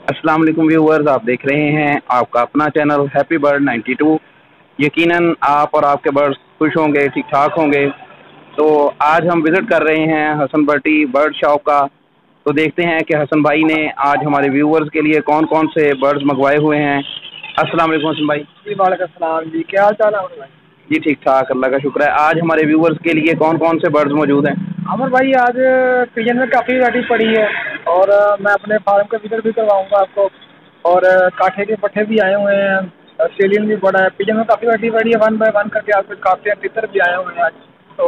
السلام علیکم ویورز، آپ دیکھ رہے ہیں آپ کا اپنا چینل ہیپی برڈ 92۔ یقیناً آپ اور آپ کے برڈز خوش ہوں گے، ٹھیک ٹھاک ہوں گے۔ تو آج ہم وزٹ کر رہے ہیں حسن برٹی برڈ شاپ کا۔ تو دیکھتے ہیں کہ حسن بھائی نے آج ہمارے ویورز کے لیے کون کون سے برڈز منگوائے ہوئے ہیں۔ السلام علیکم حسن بھائی۔ جی وعلیکم السلام جی، کیا حال چال ہے عمر بھائی؟ جی ٹھیک ٹھاک، اللہ کا شکر ہے۔ آج ہمارے ویورز کے لیے کون کون سے برڈز موجود ہیں؟ عمر بھائی آج پیجن میں کافی ویرائٹی پڑی ہے، اور میں اپنے فارم کا ذکر بھی کرواؤں گا آپ کو، اور کاٹھے کے پٹھے بھی آئے ہوئے ہیں، آسٹریلین بھی بڑا ہے۔ پیجن میں کافی ویرائٹی پڑی ہے، 1 بائی 1 کر کے آپ کو دکھاتے ہیں۔ تتر بھی آئے ہوئے ہیں آج، تو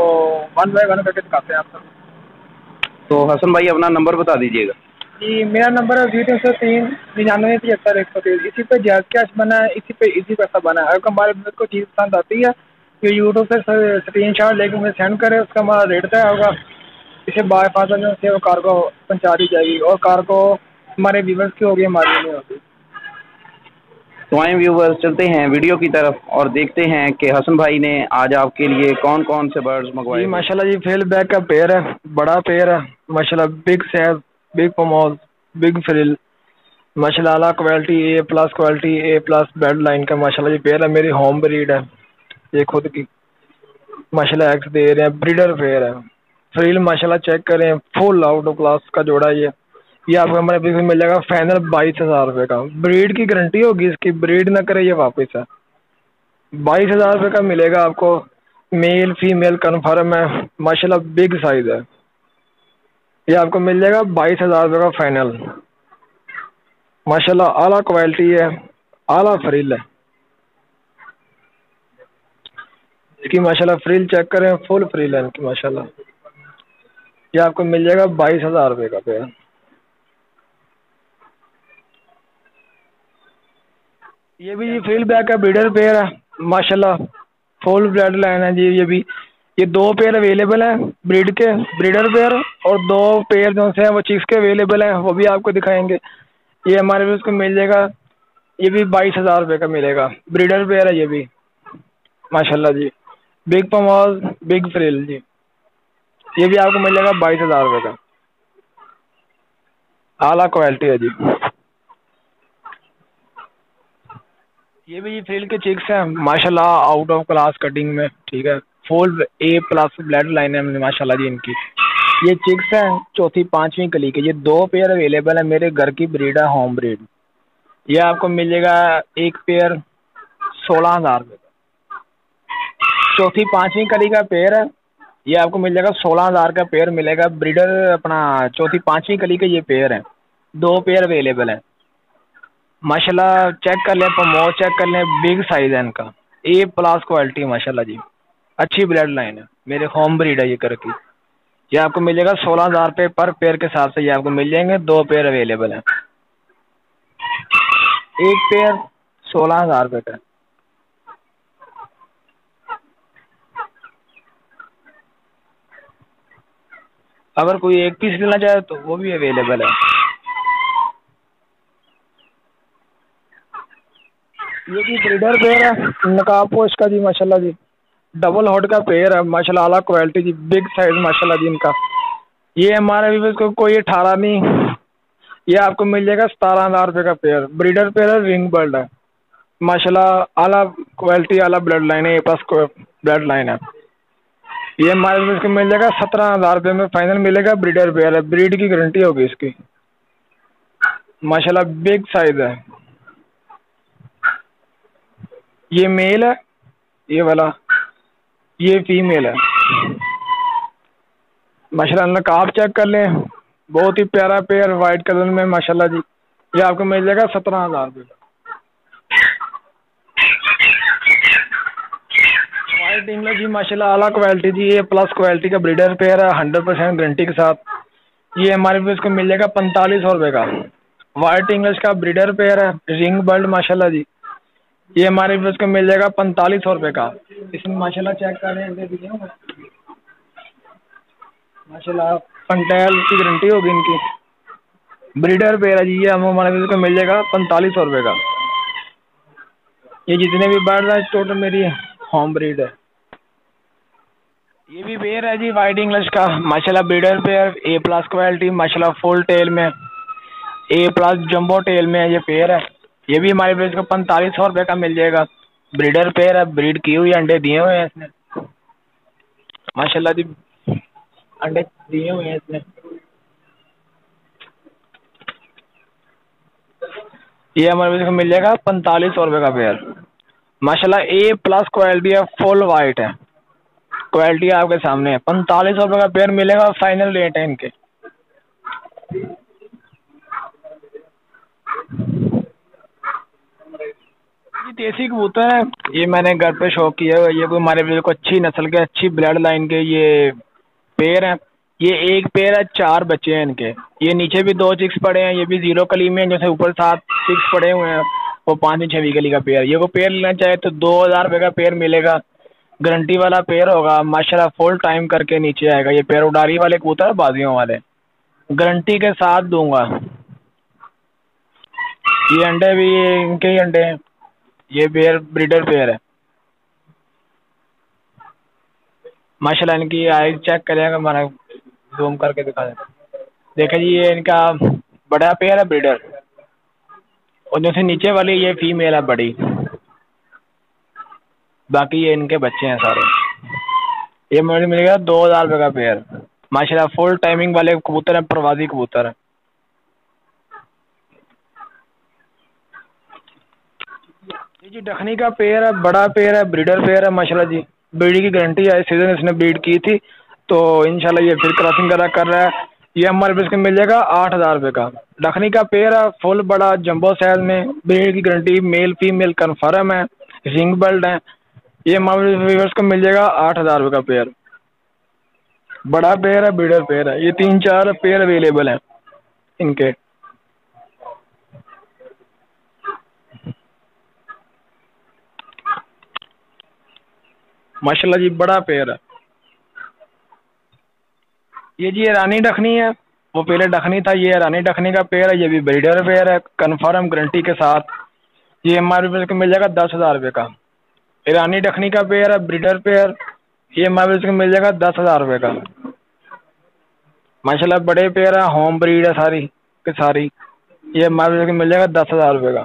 1 بائی 1 کر کے دکھاتے ہیں آپ کو۔ تو حسن بھائی اپنا نمبر بتا دیجیے گا۔ جی میرا نمبر ہے 0303 99 73 131۔ اسی پہ جیز کیش بنا ہے، اسی پہ ایزی پیسہ بنا ہے۔ اگر ہمارے بزنس کو چیز پسند آتی ہے کہ یوٹیوب سے اسکرین شاٹ لے کے مجھے سینڈ کرے، اس کا ہمارا ریٹ طے ہوگا، اسے باحفاظت سے وہ کار کو پہنچا دی جائے گی، اور کار کو ہمارے ویورس کی ہوگی، ہماری نہیں ہوگی۔ تو آئیں ویورز، چلتے ہیں ویڈیو کی طرف اور دیکھتے ہیں کہ حسن بھائی نے آج آپ کے لیے کون کون سے برڈز جی منگوائے ہوئے ہیں۔ ماشاء اللہ جی، فیل بیک کا پیر ہے، بڑا پیر ہے ماشاء اللہ، بگ سیز، بگ پموز، بگ فریل، ماشاء اللہ اعلیٰ quality, A+ quality, A+ bed line کا ماشاء اللہ جی پیر ہے۔ میری ہوم بریڈ ہے یہ خود کی، ماشاء اللہ ایکس دے رہے ہیں، بریڈر پیر ہے۔ فریل ماشاء اللہ چیک کریں، فل آؤٹ آف کلاس کا جوڑا یہ آپ کو ہمارے بزنس میں مل جائے گا فائنل 22,000 روپے کا۔ بریڈ کی گارنٹی ہوگی، اس کی بریڈ نہ کرے یہ واپس ہے۔ 22,000 روپے کا ملے گا آپ کو، میل فیمیل کنفرم ہے ماشاء اللہ، بگ سائز ہے۔ یہ آپ کو مل جائے گا 22,000 روپے کا فائنل، ماشاء اللہ اعلیٰ کوالٹی ہے، اعلیٰ فریل ہے اس کی ماشاء اللہ۔ فریل چیک کریں، فل فریل ہے ان کی ماشاء اللہ۔ یہ آپ کو مل جائے گا 22,000 روپے کا پیر۔ یہ بھی جی فریل بیک کا بریڈر پیر ہے ماشاء اللہ، فل بلڈ لائن ہے جی۔ یہ 2 پیر اویلیبل ہیں بریڈ کے، بریڈر پیر، اور 2 پیر جو سے ہیں وہ چیکس کے اویلیبل ہیں، وہ بھی آپ کو دکھائیں گے۔ یہ ہمارے بھی اس کو مل جائے گا، یہ بھی 22,000 روپے کا ملے گا، بریڈر پیر ہے یہ بھی ماشاء اللہ جی۔ بگ پماز، بگ فریل جی، یہ بھی آپ کو مل جائے گا 22,000 روپے کا، اعلیٰ کوالٹی ہے جی۔ یہ بھی فریل کے چیکس ہیں ماشاء اللہ، آؤٹ آف کلاس کٹنگ میں، ٹھیک ہے، فل A+ بلڈ لائن ہے ماشاء اللہ جی ان کی۔ یہ چیکس ہیں 4تھی 5ویں کلی کے، یہ 2 پیر اویلیبل ہیں، میرے گھر کی بریڈ ہے، ہوم بریڈ۔ یہ آپ کو ملے گا ایک پیر 16,000 روپے کا، 4تھی 5ویں کلی کا پیر ہے، یہ آپ کو مل جائے گا 16,000 کا پیر ملے گا، بریڈر اپنا 4تھی 5ویں کلی کے یہ پیر ہیں، 2 پیر اویلیبل ہیں ماشاء اللہ۔ چیک کر لیں، پمو چیک کر لیں، بگ سائز ہے ان کا، A+ کوالٹی ماشاء اللہ جی، اچھی بلڈ لائن ہے، میرے ہوم بریڈ ہے یہ کر کی۔ یہ آپ کو ملے گا 16,000 روپے پر پیر کے حساب سے، یہ آپ کو مل جائیں گے، 2 پیر اویلیبل ہیں، ایک پیر 16,000 روپے کا۔ اگر کوئی ایک پیس لینا چاہے تو وہ بھی اویلیبل ہے۔ یہ بھی بریڈر پیر ہے، نقاب پوش کا جی ماشاء اللہ جی، ڈبل ہاٹ کا پیر ہے ماشاء اللہ، اعلیٰ کوالٹی جی، بگ سائز ماشاء اللہ جی ان کا۔ یہ ہمارے بھی کو کوئی 18 نہیں، یہ آپ کو مل جائے گا 17,000 روپے کا پیر، بریڈر پیر ہے، رنگ برڈ ہے ماشاء اللہ، اعلیٰ کوالٹی، اعلیٰ بلڈ لائن ہے، A+ بلڈ لائن ہے۔ یہ ہمارے بھی اس کو مل جائے گا 17,000 روپے میں فائنل ملے گا، بریڈر پیر ہے، بریڈ کی گارنٹی ہوگی اس کی ماشاء اللہ، بگ سائز ہے۔ یہ میل ہے یہ والا، یہ فیمیل ہے ماشاء اللہ۔ نقاب چیک کر لیں، بہت ہی پیارا پیئر وائٹ کلر میں ماشاء اللہ جی، یہ آپ کو مل جائے گا 17,000 روپے کا۔ وائٹ انگلش جی ماشاء اللہ، اعلیٰ کوالٹی جی، A+ کوالٹی کا بریڈر پیئر ہے، 100% گارنٹی کے ساتھ۔ یہ ہمارے بھی اس کو مل جائے گا 4,500 روپے کا، وائٹ انگلش کا بریڈر پیئر ہے، رنگ برڈ ماشاء اللہ جی، یہ ہمارے بھی اس کو مل جائے گا 4,500 روپے کا۔ اس میں ماشاء اللہ چیک کر رہے ہیں ماشاء اللہ، پنٹیل کی گارنٹی ہوگی ان کی، بریڈر پیئر ہے جی، یہ ہمارے بھی اس کو مل جائے گا 4,500 روپے کا۔ یہ جتنے بھی برڈ ہیں ٹوٹل میری ہوم بریڈ ہے۔ یہ بھی پیئر ہے جی وائٹ انگلش کا ماشاء اللہ، بریڈر پیئر، A+ کوالٹی ماشاء اللہ، فل ٹیل میں، اے پلس جمبو ٹیل میں یہ پیئر ہے، یہ بھی ہمارے پیس کو 4500 روپے کا مل جائے گا. بریڈر پیئر ہے، بریڈ کی ہوئی، انڈے دیے ہوئے ہیں اس نے ماشاء اللہ جی، انڈے دیے ہوئے ہیں اس نے. یہ ہمارے کو مل جائے گا 4500 روپے کا پیئر. ماشاء اللہ اے پلس کوالٹی ہے، فل وائٹ ہے، کوالٹی آپ کے سامنے ہے. 4500 روپے کا پیئر ملے گا، فائنل ریٹ ہے ان کے. یہ دیسی کبوتر ہے، یہ میں نے گھر پہ شوق کیا ہے. یہ کوئی ہمارے بالکل اچھی نسل کے، اچھی بلڈ لائن کے یہ پیئر ہیں. یہ ایک پیئر ہے، 4 بچے ہیں ان کے. یہ نیچے بھی 2 چکس پڑے ہیں، یہ بھی 0 کلی میں ہیں، جیسے اوپر 7 چکس پڑے ہوئے ہیں. وہ 5-6 کلی کا پیئر. یہ کو پیئر لینا چاہے تو 2000 روپے کا پیئر ملے گا، گارنٹی والا پیئر ہوگا. ماشاءاللہ فل ٹائم کر کے نیچے آئے گا. یہ پیئر اڈاری والے کبوتر، بازیوں والے، گارنٹی کے ساتھ دوں گا. یہ انڈے بھی ان کے ہی انڈے ہیں. یہ پیئر بریڈر پیئر ہے. ماشاءاللہ ان کی آئی چیک کریں گا، میں زوم کر کے دکھا دیں. دیکھیں جی، یہ ان کا بڑا پیئر ہے بریڈر، اور جیسے نیچے والی یہ فیمیل ہے بڑی. باقی یہ ان کے بچے ہیں سارے. یہ مجھے ملے گا 2000 روپے کا پیئر. ماشاءاللہ فل ٹائمنگ والے کبوتر ہیں، پروازی کبوتر ہیں. جی ڈخنی کا پیئر ہے، بڑا پیئر ہے، بریڈر پیئر ہے. ماشاءاللہ جی بریڈ کی گارنٹی ہے. اس سیزن اس نے بریڈ کی تھی، تو انشاءاللہ یہ پھر کراسنگ کر رہا ہے. یہ ہمارے پاس کو مل جائے گا 8000 روپے کا. ڈخنی کا پیئر ہے، فل بڑا جمبو سائز میں. بریڈ کی گارنٹی میل فیمیل کنفرم ہے، رنگ بیلٹ ہے. یہ ہمارے ویورس کو مل جائے گا 8000 روپے کا پیئر. بڑا پیئر ہے، بریڈر پیئر ہے. یہ 3-4 پیئر اویلیبل ہیں ان کے. ماشاءاللہ جی بڑا پیئر ہے. یہ جی رانی ڈخنی ہے، وہ پہلے ڈخنی تھا، یہ رانی ڈخنی کا پیئر ہے. یہ بھی بریڈر پیئر ہے، کنفرم گارنٹی کے ساتھ. یہ ہمارے پاس کو مل جائے گا 10000 روپے کا. ایرانی ڈخنی کا پیئر ہے، بریڈر پیئر. یہ ہمارے پاس کو مل جائے گا 10000 روپے کا. ماشاءاللہ بڑے پیئر ہیں، ہوم بریڈ ہے ساری کی ساری. یہ ہمارے پاس کو مل جائے گا 10000 روپے کا.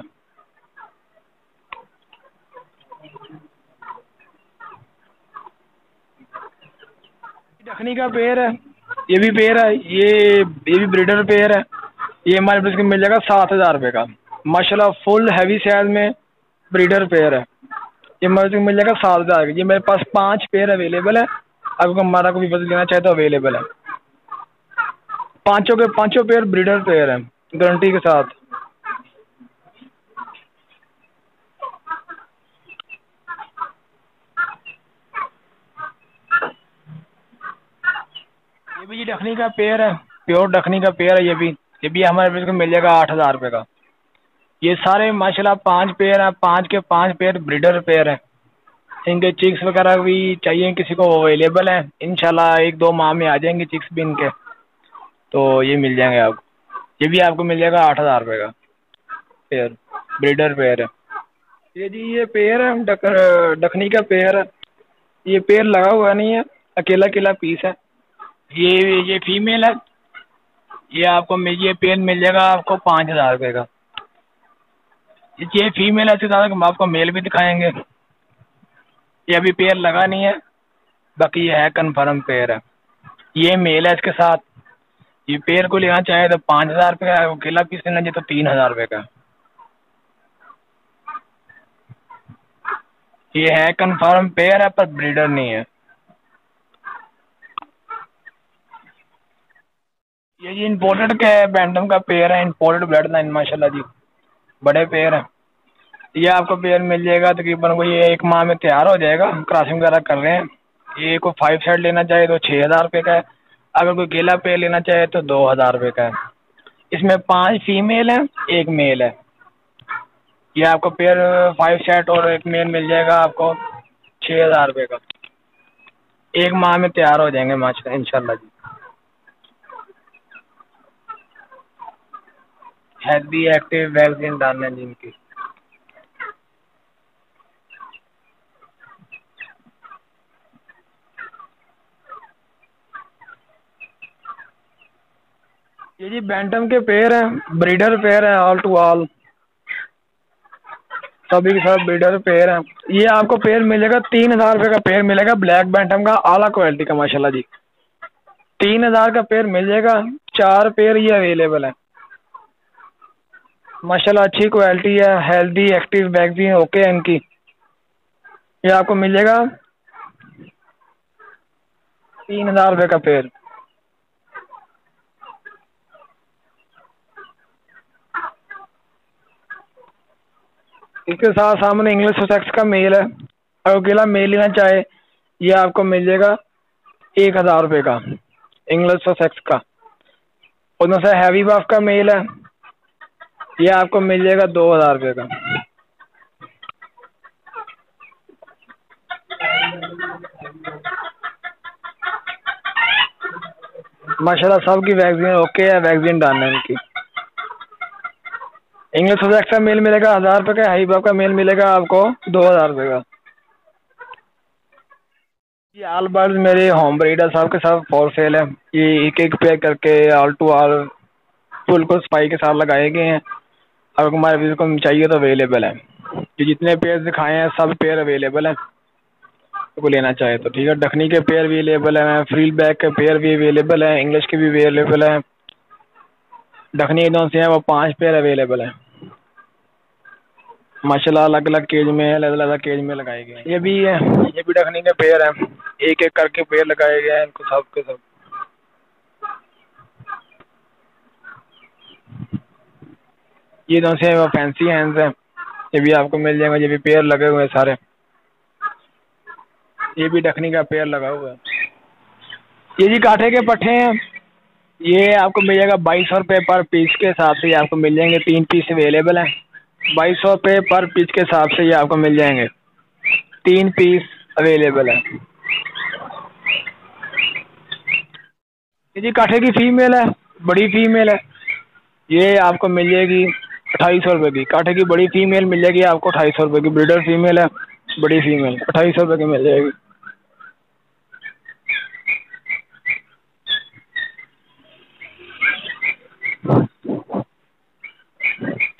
ڈخنی کا پیئر ہے، یہ بھی پیئر ہے، یہ بھی بریڈر پیئر ہے. یہ ہمارے پاس کو مل جائے گا 7000 روپے کا. ماشاءاللہ فل ہیوی سائز میں بریڈر پیئر ہے. یہ ہمارے کو مل جائے گا 7000 کا. یہ میرے پاس 5 پیئر اویلیبل ہے. اگر ہمارا کوئی وزن لینا چاہے تو اویلیبل ہے. پانچوں کے پانچوں پیئر بریڈر پیئر ہیں، گارنٹی کے ساتھ. یہ بھی ڈخنی کا پیئر ہے، پیور ڈخنی کا پیئر ہے. یہ بھی ہمارے پاس کو مل جائے گا 8000 روپے کا. یہ سارے ماشاءاللہ 5 پیئر ہیں، 5 کے 5 پیئر بریڈر پیئر ہیں. ان کے چکس وغیرہ بھی چاہیے کسی کو، اویلیبل ہیں. انشاءاللہ 1-2 ماہ میں آ جائیں گے چکس بھی ان کے، تو یہ مل جائیں گے آپ کو. یہ بھی آپ کو مل جائے گا 8000 روپے کا پیئر، بریڈر پیئر ہے. یہ جی یہ پیئر ہے، ڈخنی کا پیئر ہے. یہ پیئر لگا ہوا نہیں ہے، اکیلا اکیلا پیس ہے. یہ فیمیل ہے. یہ آپ کو یہ پیئر مل جائے گا آپ کو 5000 روپے کا. یہ فیمیل ہے، ہم آپ کو میل بھی دکھائیں گے. یہ ابھی پیئر لگا نہیں ہے، باقی یہ ہے کنفرم پیئر ہے. یہ میل ہے اس کے ساتھ. یہ پیئر کو لینا چاہے تو 5000 روپے کا، اکیلا پیس لینا چاہے تو 3000 روپے کا. یہ ہے کنفرم پیئر ہے، پر بریڈر نہیں ہے. یہ جی امپورٹڈ کے بینڈم کا پیئر ہے، امپورٹڈ بلڈ لائن. ماشاءاللہ جی بڑے پیئر ہیں. یہ آپ کو پیئر مل جائے گا تقریباً کوئی 1 ماہ میں تیار ہو جائے گا. کراسنگ وغیرہ کر رہے ہیں. یہ کوئی 5 سیٹ لینا چاہے تو 6000 روپے کا ہے. اگر کوئی کیلا پیئر لینا چاہے تو 2000 روپے کا ہے. اس میں 5 فیمیل ہیں، 1 میل ہے. یہ آپ کو پیئر 5 سیٹ اور 1 میل مل جائے گا آپ کو 6000 روپے کا. 1 ماہ میں تیار ہو جائیں گے ماشاءاللہ انشاءاللہ جی. ہیلدی ایکٹیو ویکسین ڈالنا ہے جن کی. یہ جی بینٹم کے پیر ہیں، بریڈر پیر ہیں، آل ٹو آل سبھی کے ساتھ بریڈر پیر ہیں. یہ آپ کو پیر ملے گا 3,000 روپے کا پیر ملے گا بلیک بینٹم کا اعلیٰ کوالٹی کا ماشاء اللہ جی. 3,000 کا پیر مل جائے گا. 4 پیر یہ اویلیبل ہے ماشاء اللہ، اچھی کوالٹی ہے، ہیلدی ایکٹیو بیگزین اوکے ہے ان کی. یہ آپ کو ملے گا 3,000 روپے کا پیر. اس کے ساتھ سامنے انگلش سسیکس کا میل ہے، اگر اکیلا میل لینا چاہے یہ آپ کو مل جائے گا 1,000 روپے کا انگلش سسیکس کا. ان سے ہیوی باف کا میل ہے، یہ آپ کو مل جائے گا 2,000 روپے کا. ماشاء اللہ سب کی ویکسین اوکے ہے، ویکسین ڈالنا ہے ان کی. انگلش سسیکس کا میل ملے گا 1,000 روپے کا، ہیوی باف کا میل ملے گا آپ کو 2,000 روپے کا. یہ آل برڈ میرے ہوم بریڈر صاحب کے ساتھ فور سیل ہے. یہ ایک ایک پیئر کر کے آل ٹو آل فل کو صفائی کے ساتھ لگائے گئے ہیں. اگر ہمارے ویزر کو چاہیے تو اویلیبل ہے. یہ جتنے پیئر دکھائے ہیں سب پیئر اویلیبل ہیں کو لینا چاہے تو ٹھیک ہے. ڈکنی کے پیئر بھی اویلیبل ہیں، فریل بیک کے پیئر بھی اویلیبل ہیں، انگلش کے بھی اویلیبل ہیں. ڈکنی دون سے ہیں وہ 5 پیئر اویلیبل ہیں ماشاء اللہ، الگ الگ کیج میں الگ الگ کیج میں لگائے گئے ہیں. یہ بھی ہے، یہ بھی ڈکنی کے پیئر ہیں، ایک ایک کر کے پیئر لگائے گئے ہیں ان کو سب کے سب. یہ دونوں سے وہ فینسی ہینڈز ہیں، یہ بھی آپ کو مل جائیں گے. یہ بھی پیئر لگے ہوئے ہیں سارے. یہ بھی ڈکنی کا پیئر لگا ہوا ہے. یہ جی کاٹھے کے پٹھے ہیں، یہ آپ کو مل جائے گا 2,200 روپے پر پیس کے حساب سے. یہ آپ کو مل جائیں گے 3 پیس اویلیبل ہیں. 2,200 روپے پر پیس کے حساب سے یہ آپ کو مل جائیں گے. 3 پیس اویلیبل ہیں. یہ جی کاٹھے کی فیمیل ہے، بڑی فیمیل ہے، یہ آپ کو مل جائے گی 2,800 روپے کی. کاٹھے کی بڑی فیمیل مل جائے گی آپ کو 2,800 روپے کی. بریڈر فیمیل ہے، بڑی فیمیل 2,800 روپے کی مل جائے گی.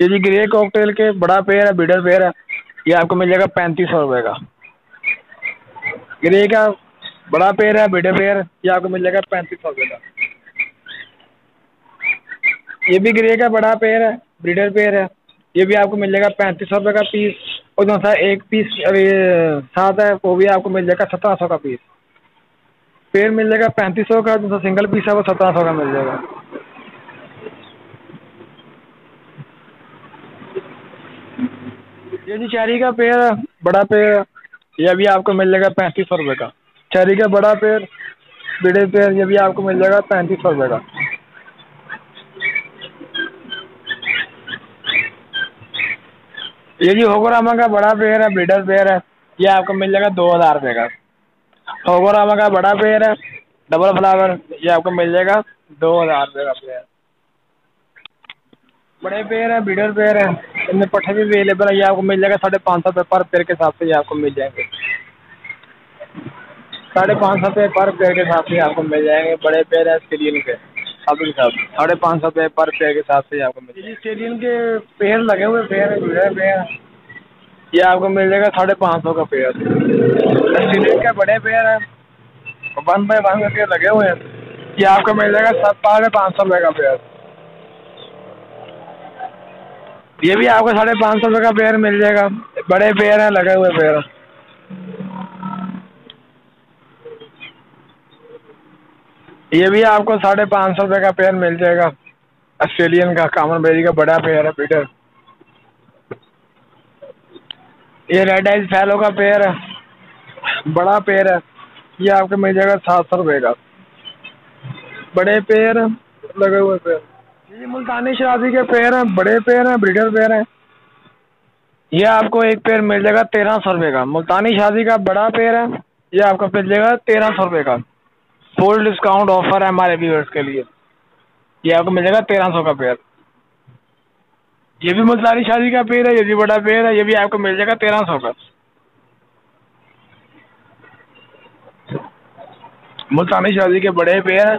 یہ جی گرے کاکٹیل کے بڑا پیئر ہے، بریڈر پیئر ہے، یہ آپ کو مل جائے گا 3,500 روپے کا. گرے کا بڑا پیئر ہے، بریڈر پیئر، یہ آپ کو مل جائے گا 3,500 روپے کا. یہ بھی گرے کا بڑا پیئر ہے، بریڈر پیئر ہے، یہ بھی آپ کو مل جائے گا 3,500 روپے کا پیس. اور جو سا ایک پیس ساتھ ہے وہ بھی آپ کو مل جائے گا 1,700 کا پیس. پیئر مل جائے گا 3,500 کا، جو سا سنگل پیس ہے وہ 1,700 کا مل جائے گا. یہ جی چیری کا پیئر ہے، بڑا پیئر ہے، یہ بھی آپ کو مل جائے گا 3,500 روپے کا. چیری کا بڑا پیئر بریڈر پیئر یہ بھی آپ کو مل جائے گا 3,500 روپے کا. یہ جی ہوگوراما کا بڑا پیئر ہے، بریڈر پیئر ہے، یہ آپ کو مل جائے گا 2,000 روپے کا. ہوگوراما کا بڑا پیئر ہے ڈبل فلاور، یہ آپ کو مل جائے گا 2,000 روپے کا پیئر. بڑے پیئر ہیں، بریڈر پیئر ہیں، ان میں پٹھے بھی اویلیبل ہے، یہ آپ کو مل جائے گا 550 روپے پر پیئر کے حساب سے. یہ آپ کو مل جائیں گے 550 روپے پر پیئر کے حساب سے آپ کو مل جائیں گے. بڑے پیئر ہیں اسٹیلین کے سب کے ساتھ 550 روپے پر پیئر کے حساب سے آپ کو مل جائے گا. اسٹیلین کے پیئر لگے ہوئے پیئر ہیں، بریڈر پیئر ہیں، یہ آپ کو مل جائے گا 550 کا پیئر. اسٹیلین کے بڑے پیئر ہیں 1 بائی 1 کر کے لگے ہوئے ہیں، یہ آپ کو مل جائے گا 550 روپے کا پیئر. یہ بھی آپ کو 550 روپے کا پیئر مل جائے گا. بڑے پیئر ہیں لگے ہوئے پیئر. یہ بھی آپ کو 550 روپے کا پیئر مل جائے گا. آسٹریلین کا کامن بیری کا بڑا پیئر ہے بریڈر. یہ ریڈ آئز فیلو کا پیئر ہے، بڑا پیئر ہے، یہ آپ کو مل جائے گا 700 روپے کا. بڑے پیئر لگے ہوئے پیئر. یہ ملتانی شرازی کے پیئر ہیں، بڑے پیئر ہیں، بریڈر پیئر ہیں، یہ آپ کو ایک پیئر مل جائے گا 1,300 روپے کا. ملتانی شرازی کا بڑا پیئر ہے، یہ آپ کو مل جائے گا 1,300 روپے کا. فل ڈسکاؤنٹ آفر ہے ہمارے ویورز کے لیے، یہ آپ کو مل جائے گا 1,300 کا پیئر. یہ بھی ملتانی شادی کا پیئر ہے، یہ بھی بڑا پیئر ہے، یہ بھی آپ کو مل جائے گا 1,300 کا. ملتانی شادی کے بڑے پیئر ہیں،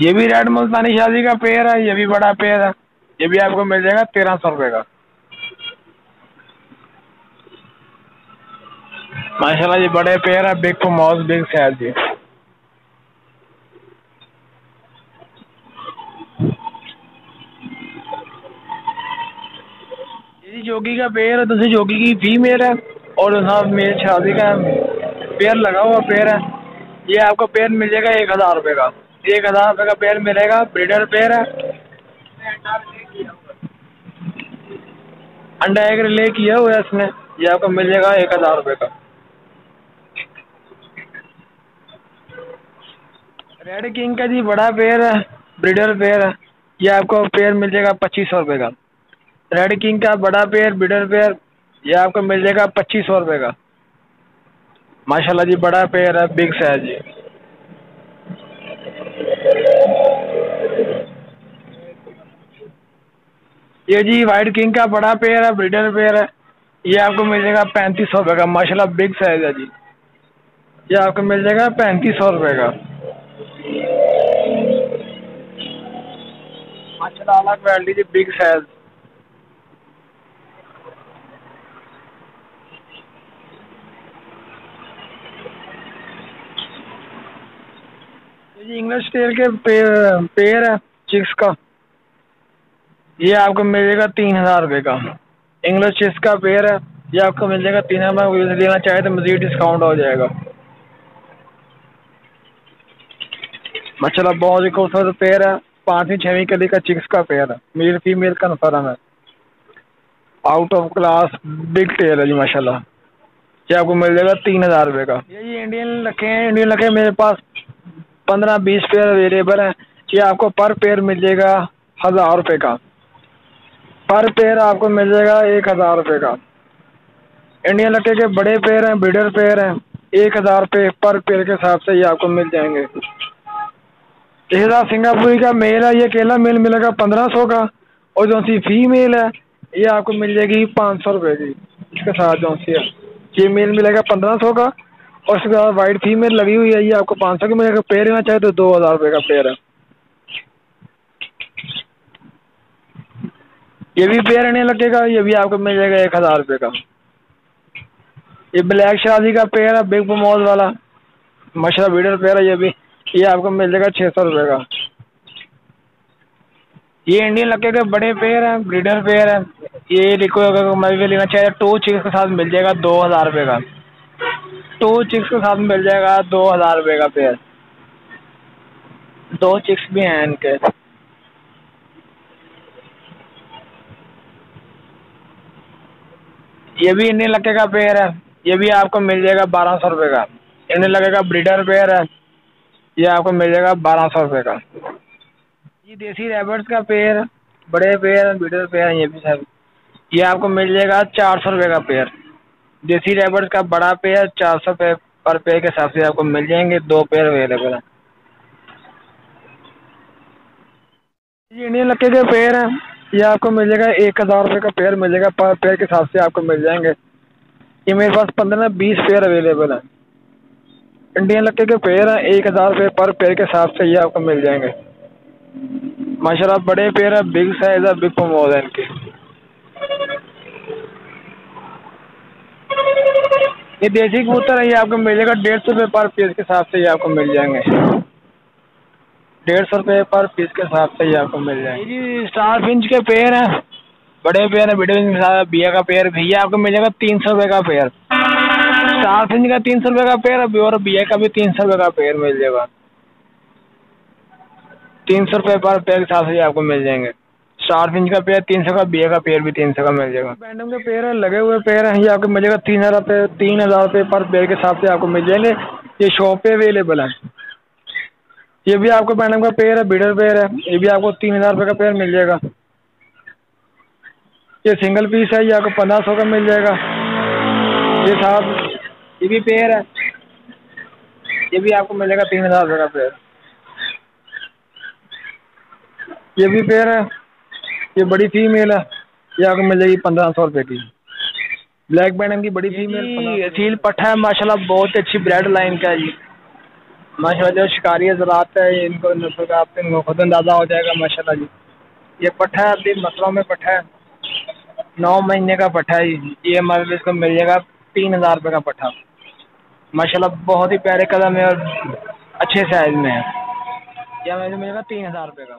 یہ بھی ریڈ ملتانی شادی کا پیئر ہے, یہ بھی بڑا پیئر ہے, یہ بھی آپ کو مل جائے گا 1300 روپے کا. ماشاءاللہ یہ بڑے پیئر ہے, بگ موز بگ سائز جی. یہ جوگی کا پیئر ہے, دوسری جوگی کی فیمیل ہے, اور صاحب میل شادی کا پیئر لگا ہوا پیئر ہے. یہ آپ کو پیئر مل جائے گا 1000 روپے کا. 1000 روپے کا پیئر ملے گا, بریڈر پیئر ہے. انڈا ایگ لے کیا ہوا ہے اس نے, یہ آپ کو مل جائے گا 1000 روپے کا. ریڈ کنگ کا جی بڑا پیئر ہے, بریڈر پیئر ہے, یہ آپ کو پیئر مل جائے گا 2500 روپے کا. ریڈ کنگ کا بڑا پیئر بریڈر پیئر, یہ آپ کو مل جائے گا 2500 روپے کا. ماشاءاللہ جی بڑا پیئر ہے, بگ سائز جی. یہ جی وائٹ کنگ کا بڑا پیئر ہے, بریڈر پیئر ہے, یہ آپ کو مل جائے گا 3500 روپے کا. ماشاءاللہ بگ سائز ہے جی, یہ آپ کو مل جائے گا 3500 روپے کا. ماشاءاللہ اعلیٰ کوالٹی جی, بگ سائز. یہ انگلش ٹیل کے پیئر ہے چکس کا, یہ آپ کو مل جائے گا 3000 روپے کا. انگلش چکس کا پیئر ہے, یہ آپ کو مل جائے گا 3000 روپے. لینا چاہے تو مزید ڈسکاؤنٹ ہو جائے گا. ماشاءاللہ بہت ہی خوبصورت پیئر ہے, 5ویں 6ویں کلی کا چکس کا پیئر ہے, میل فیمیل کنفرم ہے. Out of class big tell ہے جی ماشاءاللہ, یہ آپ کو مل جائے گا 3000 روپے کا. یہ انڈین رکھے ہیں, انڈین رکھے میرے پاس 15-20 پیئر اویلیبل ہیں. یہ آپ کو پر پیئر مل جائے گا 1000 روپے کا. پر پیئر آپ کو مل جائے گا 1000 روپے کا. انڈین لکے کے بڑے پیئر ہیں, بریڈر پیئر ہیں, 1000 روپے پر پیئر کے حساب سے یہ آپ کو مل جائیں گے. سنگاپوری کا میل ہے, یہ اکیلا میل ملے گا 1500 کا, اور جو سی فیمیل ہے یہ آپ کو مل جائے گی 500 روپے کی. اس کے ساتھ جو سی ہے یہ میل ملے گا 1500 کا, اور اس کے بعد وائٹ فیمیل لگی ہوئی ہے, یہ آپ کو 500 کی ملے گا. پیئر لینا چاہے تو 2000 روپے کا پیئر ہے. یہ بھی پیئر نہیں لگے گا, یہ بھی آپ کو مل جائے گا 1000 روپے کا. یہ بلیک شادی کا پیئر ہے, بگ موز والا ماشاءاللہ بریڈر پیئر ہے. یہ آپ کو مل جائے گا 600 روپے کا. یہ انڈین لکے کے بڑے پیئر ہیں, بریڈر پیئر ہے. یہ دیکھو اگر میں بھی لینا چاہے تو 2 چکس کے ساتھ مل جائے گا 2000 روپے کا. 2 چکس کے ساتھ مل جائے گا 2000 روپے کا پیئر. 2 چکس بھی ہیں ان کے. یہ بھی انڈین لکے کا پیئر ہے, یہ بھی آپ کو مل جائے گا 1200 روپے کا. انڈین لکے کا بریڈر پیئر ہے, یہ آپ کو مل جائے گا 1200 روپے کا. یہ دیسی ریبرٹس کا پیئر, بڑے پیئر ہیں, بریڈر پیئر ہیں, یہ بھی سب یہ آپ کو مل جائے گا 400 روپے کا پیئر. دیسی ریبرٹس کا بڑا پیئر 400 روپے پر پیئر کے حساب سے آپ کو مل جائیں گے. 2 پیئر اویلیبل ہیں. یہ انڈین لکے کے پیئر ہیں, یہ آپ کو مل جائے گا 1000 روپے کا پیئر مل جائے گا. پر پیئر کے حساب سے آپ کو مل جائیں گے. یہ میرے پاس 15-20 پیئر اویلیبل ہیں. انڈین لکے کے پیئر ہیں, 1000 روپے پر پیئر کے حساب سے یہ آپ کو مل جائیں گے. ماشاءاللہ بڑے پیئر ہے, بگ سائز ہے, بگ موز ہے ان کی. یہ دیسی کبوتر ہے, یہ آپ کو مل جائے گا 150 روپے پر پیس کے حساب سے یہ آپ کو مل جائیں گے. 150 روپے پر پیس کے حساب سے یہ آپ کو مل جائیں گے. جی اسٹار فنچ کے پیئر ہیں, بڑے پیئر ہیں. بیا کا پیئر بھی آپ کو مل جائے گا 300 روپے کا پیئر. اسٹار فنچ کا 300 روپے کا پیئر ہے, اور بیا کا بھی 300 روپے کا پیئر مل جائے گا. 300 روپے پر پیئر کے حساب سے آپ کو مل جائیں گے. اسٹار فنچ کا پیئر 300 کا, بیا کا پیئر بھی 300 کا مل جائے گا. بینڈم کے پیئر ہے, لگے ہوئے پیئر ہیں, یہ آپ کو مل جائے گا 3000 روپے پر پیئر کے حساب سے آپ کو مل جائیں گے. یہ شاپ پہ اویلیبل ہے. یہ بھی آپ کو بینڈم کا پیئر ہے, بریڈر پیئر ہے, یہ بھی آپ کو 3000 روپے کا پیئر مل جائے گا. یہ سنگل پیس ہے, یہ آپ کو 1500 کا مل جائے گا. یہ صاحب یہ بھی پیئر ہے, یہ بھی آپ کو ملے گا 3000 روپے کا پیئر. یہ بھی پیئر ہے, یہ بڑی فیمیل ہے, یہ آپ کو مل جائے گی 1500 روپے کی. بلیک بینڈ کی بڑی فیمیل فیل پٹھا ہے ماشاءاللہ، بہت اچھی بریڈ لائن کا ہے جی ماشاءاللہ. جو شکاری حضرات ہے ان کو نسل کا آپ کو خود اندازہ ہو جائے گا ماشاءاللہ جی. یہ پٹھا ہے ابھی مسلوں میں پٹھا ہے، 9 مہینے کا پٹھا ہے جی. یہ ہمارے اس کو مل جائے گا 3000 روپے کا پٹھا ماشاءاللہ. بہت ہی پیارے قدم ہے اور اچھے سائز میں ہے. یہ ہمیں ملے گا 3000 روپے کا.